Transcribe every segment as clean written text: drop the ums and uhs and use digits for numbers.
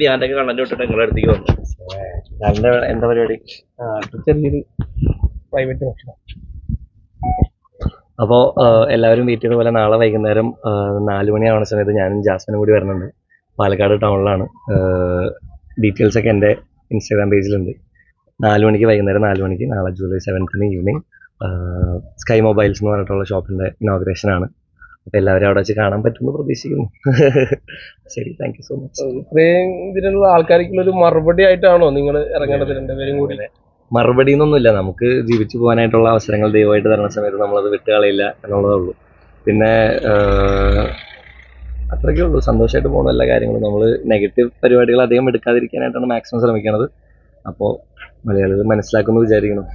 ധ്യാനൊക്കെ content വിട്ടിട്ട് നിങ്ങളുടെ അടുത്തേക്ക് വന്നു. എന്താ പരിപാടി? ചെറിയൊരു പ്രൈവറ്റ് ഭക്ഷണം. അപ്പോൾ എല്ലാവരും വെയിറ്റ് ചെയ്ത പോലെ നാളെ വൈകുന്നേരം 4 മണിയാവുന്ന സമയത്ത് ഞാനും ജാസ്മിനും കൂടി വരുന്നുണ്ട്. പാലക്കാട് ടൗണിലാണ്. ഡീറ്റെയിൽസ് ഒക്കെ എൻ്റെ ഇൻസ്റ്റാഗ്രാം പേജിലുണ്ട്. 4 മണിക്ക്, വൈകുന്നേരം 4 മണിക്ക്, നാളെ ജൂലൈ 7 ഈവനിങ് സ്കൈ മൊബൈൽസ് എന്ന് പറഞ്ഞിട്ടുള്ള ഷോപ്പിൻ്റെ ഇനോഗ്രേഷനാണ്. അപ്പോൾ എല്ലാവരും അവിടെ വെച്ച് കാണാൻ പറ്റുമെന്ന് പ്രതീക്ഷിക്കുന്നു. ശരി, താങ്ക് യു സോ മച്ച്. ഇത്രയും ഇതിനുള്ള ആൾക്കാർക്കുള്ള ഒരു മറുപടി ആയിട്ടാണോ നിങ്ങൾ ഇറങ്ങേണ്ടത്? രണ്ടുപേരും കൂടി മറുപടി എന്നൊന്നുമില്ല. നമുക്ക് ജീവിച്ചു പോകാനായിട്ടുള്ള അവസരങ്ങൾ ദൈവമായിട്ട് തരുന്ന സമയത്ത് നമ്മളത് വിട്ടുകളയില്ല എന്നുള്ളതേ ഉള്ളൂ. പിന്നെ അത്രയ്ക്കേ ഉള്ളൂ. സന്തോഷമായിട്ട് പോകുന്ന എല്ലാ കാര്യങ്ങളും നമ്മൾ നെഗറ്റീവ് പരിപാടികൾ അധികം എടുക്കാതിരിക്കാനായിട്ടാണ് മാക്സിമം ശ്രമിക്കുന്നത്. അപ്പോൾ മലയാളികൾ മനസ്സിലാക്കുമെന്ന് വിചാരിക്കണം.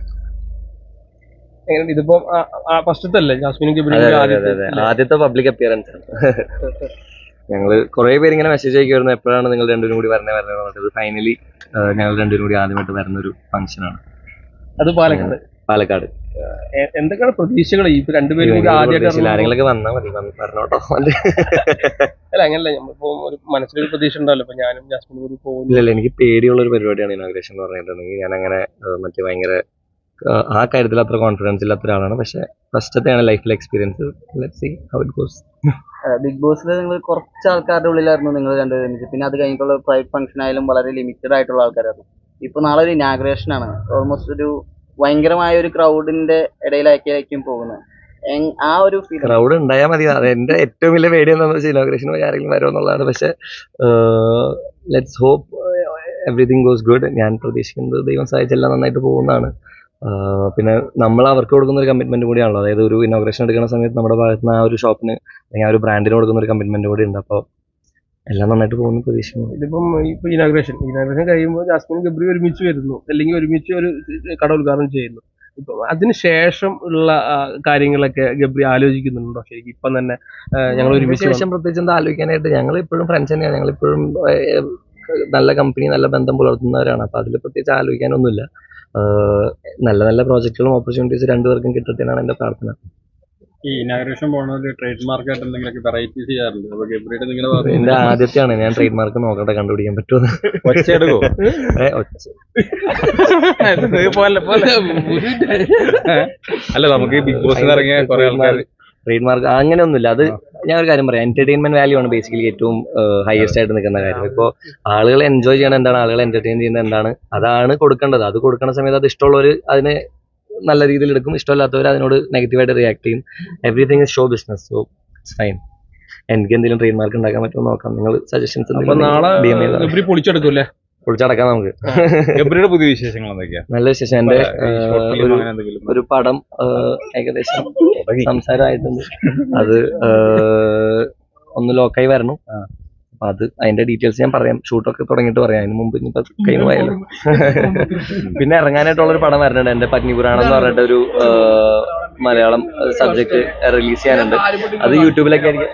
ഇതിപ്പോ ഫസ്റ്റത്തെ അല്ലേ ജാസ്മിനും? ആദ്യത്തെ പബ്ലിക് അപ്പിയറൻസ് ആണ്. ഞങ്ങൾ കുറേ പേര് ഇങ്ങനെ മെസ്സേജ് അയക്കുമായിരുന്നു, എപ്പോഴാണ് നിങ്ങൾ രണ്ടുപേരും കൂടി വരണേ പറഞ്ഞത്. ഫൈനലി ഞങ്ങൾ രണ്ടുപേരും കൂടി ആദ്യമായിട്ട് വരുന്നൊരു ഫംഗ്ഷനാണ്. അത് പാലക്കാട്. എന്തൊക്കെയാണ് പ്രതീക്ഷകൾ? ഇപ്പൊ രണ്ടുപേരും കൂടി ആദ്യമായിട്ട് ആരെങ്കിലൊക്കെ വന്നാൽ മതി, പറഞ്ഞോട്ടോ. അല്ല, അങ്ങനല്ല, നമ്മളിപ്പോ ഒരു മനസ്സിലൊരു പ്രതീക്ഷ ഉണ്ടല്ലോ. ഇപ്പൊ ഞാനും ജാസ്മിനും കൂടി പോകുന്നു. ഇല്ലല്ല, എനിക്ക് പേടിയുള്ള ഒരു പരിപാടിയാണ് ഇനോഗ്രേഷൻ എന്ന് പറഞ്ഞിട്ടുണ്ടെങ്കിൽ. ഞാൻ അങ്ങനെ മറ്റേ ഭയങ്കര ആ കാര്യത്തിൽ അത്ര കോൺഫിഡൻസ് ഇല്ലാത്ത ഒരാളാണ്. പക്ഷെ ഫസ്റ്റത്തെയാണ് ലൈഫിലെ experience. Let's see how it goes. Big ബോസിൽ നിങ്ങൾ കുറച്ച് ആൾക്കാരുടെ ഉള്ളിലായിരുന്നു നിങ്ങൾ രണ്ടുപേരും. പിന്നെ അത് കഴിഞ്ഞിട്ടുള്ള പ്രൈവറ്റ് ഫംഗ്ഷൻ ആയാലും വളരെ ലിമിറ്റഡ് ആയിട്ടുള്ള ആൾക്കാരായിരുന്നു. ഇപ്പൊ നാളെ ഒരു ഇനാഗ്രേഷൻ ആണ്. ഓൾമോസ്റ്റ് ഒരു ഭയങ്കരമായ ഒരു ക്രൗഡിന്റെ ഇടയിലായിരിക്കും പോകുന്നത്. ആ ഒരു ക്രൗഡ് ഉണ്ടായാൽ മതി. അത് എന്റെ ഏറ്റവും വലിയ പേടി എന്താണെന്ന് വെച്ചാൽ ഇനോഗ്രേഷൻ പോയി ആരെങ്കിലും വരുമെന്നുള്ളതാണ്. പക്ഷെ let's hope everything goes good. ഞാൻ പ്രതീക്ഷിക്കുന്നത് ദൈവം സഹായിച്ചെല്ലാം നന്നായിട്ട് പോകുന്നതാണ്. പിന്നെ നമ്മൾ അവർക്ക് കൊടുക്കുന്ന ഒരു കമ്മിറ്റ്മെന്റ് കൂടിയാണല്ലോ. അതായത് ഒരു ഇനോഗ്രേഷൻ എടുക്കുന്ന സമയത്ത് നമ്മുടെ ഭാഗത്ത് നിന്ന് ആ ഒരു ഷോപ്പിന് അല്ലെങ്കിൽ ആ ഒരു ബ്രാൻഡിന് കൊടുക്കുന്ന ഒരു കമ്മിറ്റ്മെന്റ് കൂടി ഉണ്ട്. അപ്പോൾ എല്ലാം നന്നായിട്ട് പോകുന്നു പ്രതീക്ഷിക്കുന്നു. ഇതിപ്പം ഇപ്പൊ ഇനാഗ്രേഷൻ കഴിയുമ്പോൾ ജാസ്മിനും ഗബ്രി ഒരുമിച്ച് വരുന്നു, അല്ലെങ്കിൽ ഒരുമിച്ച് ഒരു കട ഉദ്ഘാടനം ചെയ്യുന്നു. ഇപ്പൊ അതിനുശേഷം ഉള്ള കാര്യങ്ങളൊക്കെ ഗബ്രി ആലോചിക്കുന്നുണ്ടോ? ശരിക്കും ഇപ്പം തന്നെ ഞങ്ങൾ ഒരുമിച്ച് ശേഷം പ്രത്യേകിച്ച് എന്താ ആലോചിക്കാനായിട്ട്? ഞങ്ങൾ ഇപ്പോഴും ഫ്രണ്ട്സ് തന്നെയാണ്. ഞങ്ങളിപ്പോഴും നല്ല കമ്പനി, നല്ല ബന്ധം പുലർത്തുന്നവരാണ്. അപ്പൊ അതിൽ പ്രത്യേകിച്ച് ആലോചിക്കാനൊന്നുമില്ല. നല്ല നല്ല പ്രോജക്റ്റുകളും ഓപ്പർച്യൂണിറ്റീസ് രണ്ടുപേർക്കും കിട്ടട്ടെ എന്നാണ് എന്റെ പ്രാർത്ഥന. ഈ ഇനാഗ്രേഷൻ പോകുന്നത് ട്രേഡ് മാർക്ക് ആയിട്ട് എന്തെങ്കിലും വെറൈറ്റി ചെയ്യാറുണ്ട്? അപ്പൊ ഗബ്രിയുടെ നിങ്ങൾ എന്റെ ആദ്യത്തെയാണ്. ഞാൻ ട്രേഡ് മാർക്ക് നോക്കട്ടെ, കണ്ടുപിടിക്കാൻ പറ്റുമോ? ഒച്ച എടുക്കോ? അല്ല, നമുക്ക് ബിഗ് ബോസിൽ ഇറങ്ങിയ കുറെ ആൾക്കാർ ട്രേഡ് മാർക്ക് അങ്ങനെയൊന്നുമില്ല. അത് ഞാൻ ഒരു കാര്യം പറയാം, എന്റർടൈൻമെന്റ് വാല്യൂ ആണ് ബേസിക്കലി ഏറ്റവും ഹയസ്റ്റ് ആയിട്ട് നിൽക്കുന്ന കാര്യം. ഇപ്പോൾ ആളുകൾ എൻജോയ് ചെയ്യണം എന്താണ്, ആളുകൾ എന്റർടൈൻ ചെയ്യുന്നത് എന്താണ്, അതാണ് കൊടുക്കേണ്ടത്. അത് കൊടുക്കുന്ന സമയത്ത് അത് ഇഷ്ടമുള്ളവർ അതിനെ നല്ല രീതിയിൽ എടുക്കും, ഇഷ്ടമില്ലാത്തവർ അതിനോട് നെഗറ്റീവായിട്ട് റിയാക്ട് ചെയ്യും. Everything is show business, so it's fine. എനിക്ക് എന്തെങ്കിലും ട്രേഡ് മാർക്ക് ഉണ്ടാക്കാൻ പറ്റുമോ നോക്കാം. നിങ്ങൾ സജഷൻസ് നാളെ പൊളിച്ചെടുക്കൂല്ലേ? പൊളിച്ചടക്കാം നമുക്ക്. ഗബ്രിയുടെ പുതിയ വിശേഷങ്ങൾ എന്തൊക്കെയാ? നല്ല വിശേഷം. എന്റെ ഒരു പടം ഏകദേശം സംസാരമായിട്ടുണ്ട്. അത് ഒന്ന് ലോക്കായി വരണം. അപ്പൊ അതിന്റെ ഡീറ്റെയിൽസ് ഞാൻ പറയാം. ഷൂട്ടൊക്കെ തുടങ്ങിയിട്ട് പറയാം. അതിന് മുമ്പ് ഇനിയിപ്പോ കഴിഞ്ഞു പോയാലോ. പിന്നെ ഇറങ്ങാനായിട്ടുള്ളൊരു പടം വരണുണ്ട്. എന്റെ പത്നിപുരാണം എന്ന് പറഞ്ഞിട്ട് ഒരു മലയാളം സബ്ജക്ട് റിലീസ് ചെയ്യാനുണ്ട്. അത് യൂട്യൂബിലൊക്കെ ആയിരിക്കും.